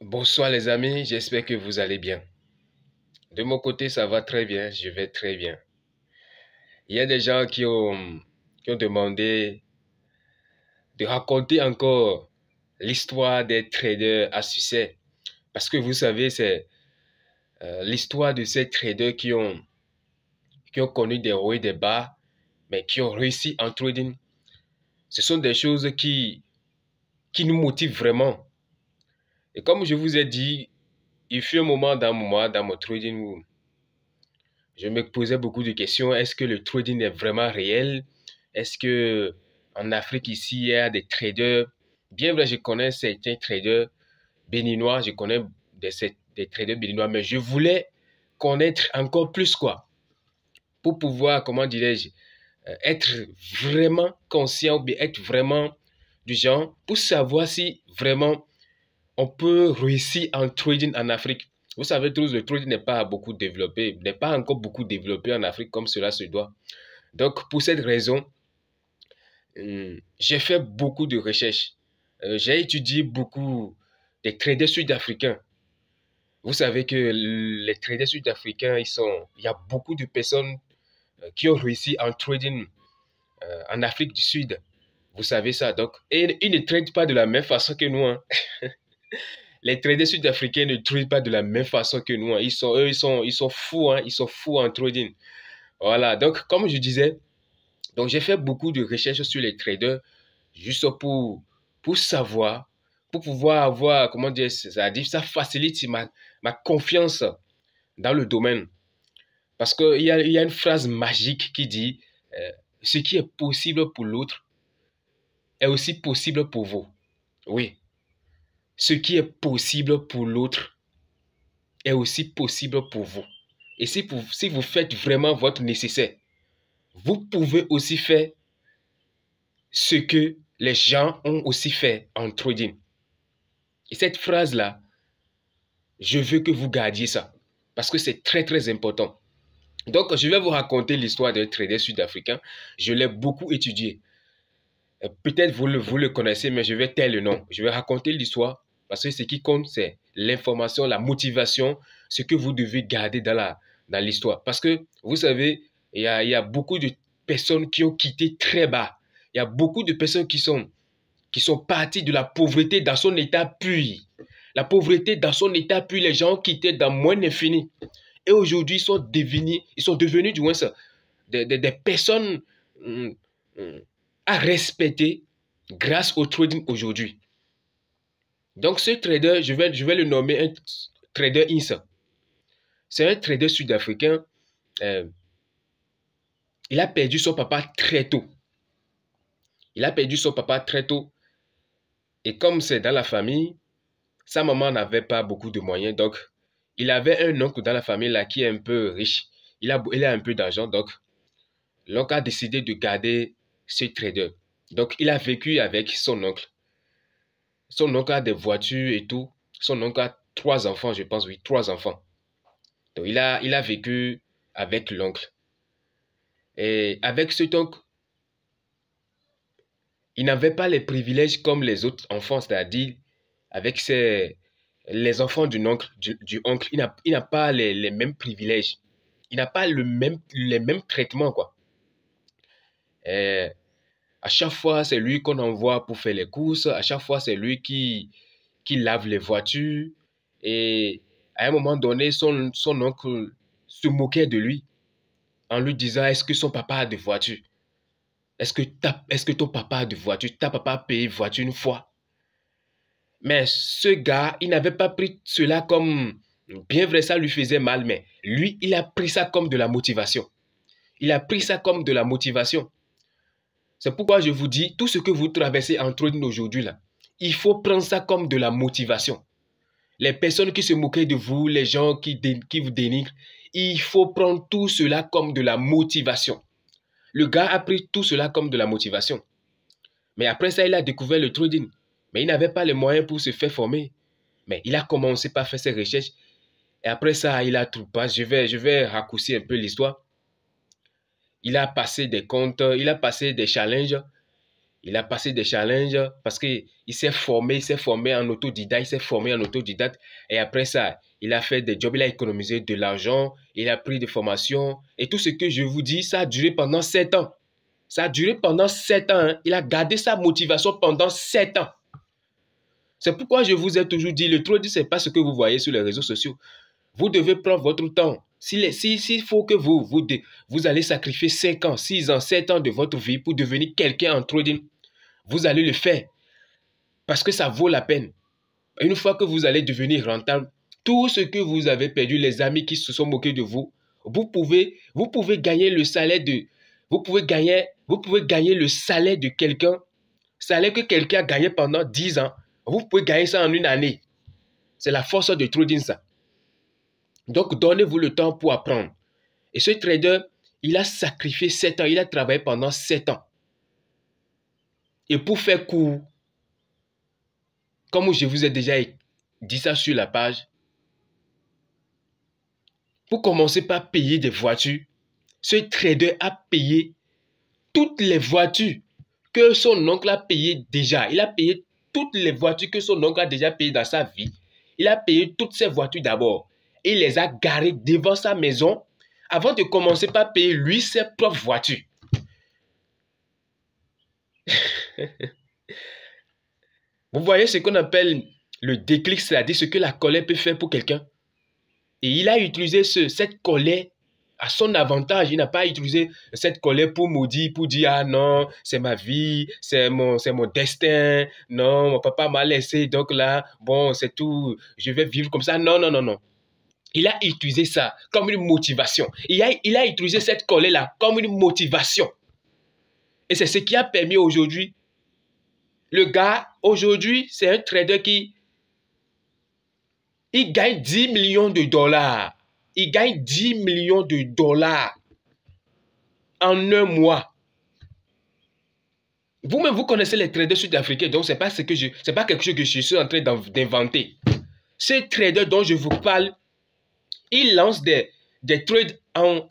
Bonsoir les amis, j'espère que vous allez bien. De mon côté, ça va très bien, je vais très bien. Il y a des gens qui ont demandé de raconter encore l'histoire des traders à succès. Parce que vous savez, c'est l'histoire de ces traders qui ont connu des hauts et des bas, mais qui ont réussi en trading. Ce sont des choses qui nous motivent vraiment. Et comme je vous ai dit, il fut un moment dans mon trading où je me posais beaucoup de questions. Est-ce que le trading est vraiment réel? Est-ce que en Afrique ici, il y a des traders? Bien vrai, je connais certains traders béninois, je connais des traders béninois, mais je voulais connaître encore plus quoi, pour pouvoir, comment dirais-je, être vraiment conscient ou bien être vraiment du genre, pour savoir si vraiment on peut réussir en trading en Afrique. Vous savez tous, le trading n'est pas beaucoup développé, n'est pas encore beaucoup développé en Afrique comme cela se doit. Donc, pour cette raison, j'ai fait beaucoup de recherches. J'ai étudié beaucoup des traders sud-africains. Vous savez que les traders sud-africains, il y a beaucoup de personnes qui ont réussi en trading en Afrique du Sud. Vous savez ça, donc. Et ils ne tradent pas de la même façon que nous, hein. Les traders sud-africains ne tradent pas de la même façon que nous, hein. Ils sont fous, hein. Ils sont fous en trading. Voilà. Donc, comme je disais, donc j'ai fait beaucoup de recherches sur les traders juste pour savoir, pour pouvoir avoir, comment dire, ça facilite ma confiance dans le domaine. Parce qu'il y a une phrase magique qui dit, ce qui est possible pour l'autre est aussi possible pour vous. Oui. Ce qui est possible pour l'autre est aussi possible pour vous. Et si vous faites vraiment votre nécessaire, vous pouvez aussi faire ce que les gens ont aussi fait en trading. Et cette phrase-là, je veux que vous gardiez ça. Parce que c'est très, très important. Donc, je vais vous raconter l'histoire d'un trader sud-africain. Je l'ai beaucoup étudié. Peut-être vous le connaissez, mais je vais taire le nom. Je vais raconter l'histoire parce que ce qui compte, c'est l'information, la motivation, ce que vous devez garder dans l'histoire. Parce que, vous savez, il y a beaucoup de personnes qui ont quitté très bas. Il y a beaucoup de personnes qui sont parties de la pauvreté dans son état pur. La pauvreté dans son état pur, les gens ont quitté dans moins d'infini. Et aujourd'hui, ils sont devenus du moins ça, des personnes à respecter grâce au trading aujourd'hui. Donc ce trader, je vais le nommer un trader INSA. C'est un trader sud-africain. Il a perdu son papa très tôt. Il a perdu son papa très tôt. Et comme c'est dans la famille, sa maman n'avait pas beaucoup de moyens. Donc, il avait un oncle dans la famille là qui est un peu riche. Il a un peu d'argent. Donc, l'oncle a décidé de garder ce trader. Donc, il a vécu avec son oncle. Son oncle a des voitures et tout. Son oncle a 3 enfants, je pense, oui, 3 enfants. Donc, il a vécu avec l'oncle. Et avec cet oncle, il n'avait pas les privilèges comme les autres enfants, c'est-à-dire avec les enfants du oncle, il n'a pas les mêmes privilèges. Il n'a pas les mêmes traitements, quoi. Et à chaque fois, c'est lui qu'on envoie pour faire les courses. À chaque fois, c'est lui qui lave les voitures. Et à un moment donné, son oncle se moquait de lui en lui disant, est-ce que son papa a des voitures? Est-ce que ton papa a des voitures? Ta papa a payé voiture une fois? Mais ce gars, il n'avait pas pris cela comme, bien vrai, ça lui faisait mal, mais lui, il a pris ça comme de la motivation. Il a pris ça comme de la motivation. C'est pourquoi je vous dis, tout ce que vous traversez en trading aujourd'hui, là, il faut prendre ça comme de la motivation. Les personnes qui se moquaient de vous, les gens qui vous dénigrent, il faut prendre tout cela comme de la motivation. Le gars a pris tout cela comme de la motivation. Mais après ça, il a découvert le trading. Mais il n'avait pas les moyens pour se faire former. Mais il a commencé par faire ses recherches. Et après ça, il a tout pas. Je vais raccourcir un peu l'histoire. Il a passé des comptes, il a passé des challenges. Il a passé des challenges parce qu'il s'est formé en autodidacte, et après ça, il a fait des jobs, il a économisé de l'argent, il a pris des formations, et tout ce que je vous dis, ça a duré pendant 7 ans. Ça a duré pendant 7 ans, hein. Il a gardé sa motivation pendant 7 ans. C'est pourquoi je vous ai toujours dit, le trading, ce n'est pas ce que vous voyez sur les réseaux sociaux. Vous devez prendre votre temps. S'il faut que vous allez sacrifier 5 ans, 6 ans, 7 ans de votre vie pour devenir quelqu'un en trading, vous allez le faire parce que ça vaut la peine. Une fois que vous allez devenir rentable, tout ce que vous avez perdu, les amis qui se sont moqués de vous, vous pouvez gagner le salaire de, vous pouvez gagner le salaire de quelqu'un, salaire que quelqu'un a gagné pendant 10 ans. Vous pouvez gagner ça en une année. C'est la force de trading, ça. Donc, donnez-vous le temps pour apprendre. Et ce trader, il a sacrifié 7 ans, il a travaillé pendant 7 ans. Et pour faire court, comme je vous ai déjà dit ça sur la page, pour commencer par payer des voitures, ce trader a payé toutes les voitures que son oncle a payées déjà. Il a payé toutes les voitures que son oncle a déjà payées dans sa vie. Il a payé toutes ces voitures d'abord. Il les a garées devant sa maison avant de commencer par payer lui ses propres voitures. Vous voyez ce qu'on appelle le déclic, c'est-à-dire ce que la colère peut faire pour quelqu'un. Et il a utilisé cette colère à son avantage. Il n'a pas utilisé cette colère pour maudire, pour dire « Ah non, c'est ma vie, c'est mon destin. Non, mon papa m'a laissé, donc là, bon, c'est tout. Je vais vivre comme ça. » Non, non, non, non. Il a utilisé ça comme une motivation. Il a utilisé cette colère-là comme une motivation. Et c'est ce qui a permis aujourd'hui. Le gars, aujourd'hui, c'est un trader qui il gagne 10 millions de dollars. Il gagne 10 millions de dollars en un mois. Vous-même, vous connaissez les traders sud-africains, donc ce n'est pas quelque chose que je suis en train d'inventer. Ces traders dont je vous parle, ils lancent des trades en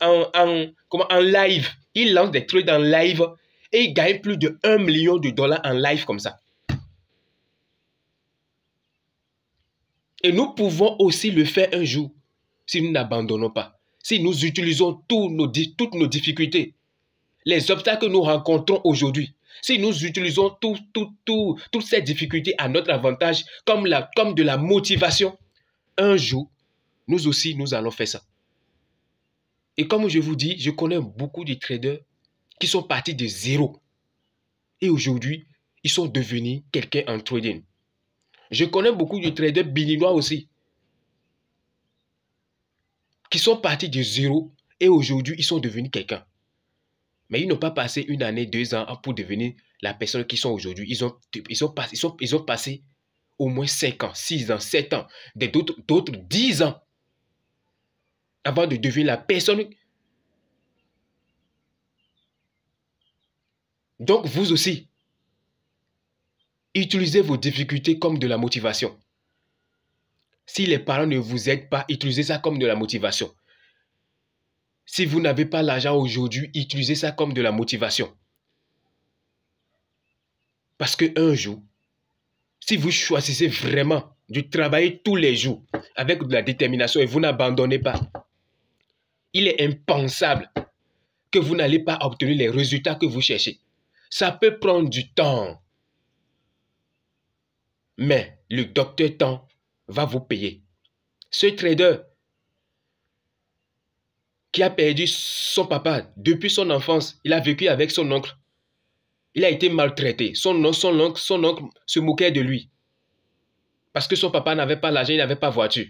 live. Ils lancent des trades en live et ils gagnent plus de 1 million de dollars en live comme ça. Et nous pouvons aussi le faire un jour si nous n'abandonnons pas. Si nous utilisons toutes nos difficultés, les obstacles que nous rencontrons aujourd'hui, si nous utilisons toutes ces difficultés à notre avantage comme de la motivation, un jour, nous aussi, nous allons faire ça. Et comme je vous dis, je connais beaucoup de traders qui sont partis de zéro. Et aujourd'hui, ils sont devenus quelqu'un en trading. Je connais beaucoup de traders béninois aussi, qui sont partis de zéro et aujourd'hui, ils sont devenus quelqu'un. Mais ils n'ont pas passé 1 année, 2 ans pour devenir la personne qu'ils sont aujourd'hui. Ils ont passé au moins 5 ans, 6 ans, 7 ans, d'autres 10 ans avant de devenir la personne. Donc vous aussi, utilisez vos difficultés comme de la motivation. Si les parents ne vous aident pas, utilisez ça comme de la motivation. Si vous n'avez pas l'argent aujourd'hui, utilisez ça comme de la motivation. Parce qu'un jour, si vous choisissez vraiment de travailler tous les jours avec de la détermination et vous n'abandonnez pas, il est impensable que vous n'allez pas obtenir les résultats que vous cherchez. Ça peut prendre du temps. Mais le docteur temps va vous payer. Ce trader qui a perdu son papa depuis son enfance, il a vécu avec son oncle. Il a été maltraité. Son oncle se moquait de lui. Parce que son papa n'avait pas l'argent, il n'avait pas de voiture.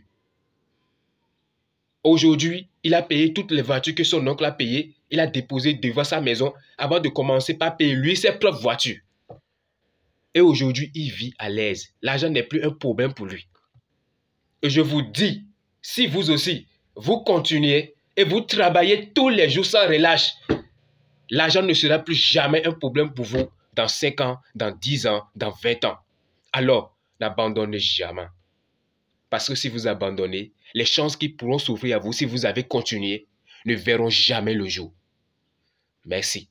Aujourd'hui, il a payé toutes les voitures que son oncle a payées. Il a déposé devant sa maison avant de commencer par payer lui ses propres voitures. Et aujourd'hui, il vit à l'aise. L'argent n'est plus un problème pour lui. Et je vous dis, si vous aussi, vous continuez et vous travaillez tous les jours sans relâche, l'argent ne sera plus jamais un problème pour vous dans 5 ans, dans 10 ans, dans 20 ans. Alors, n'abandonnez jamais. Parce que si vous abandonnez, les chances qui pourront s'ouvrir à vous si vous avez continué ne verront jamais le jour. Merci.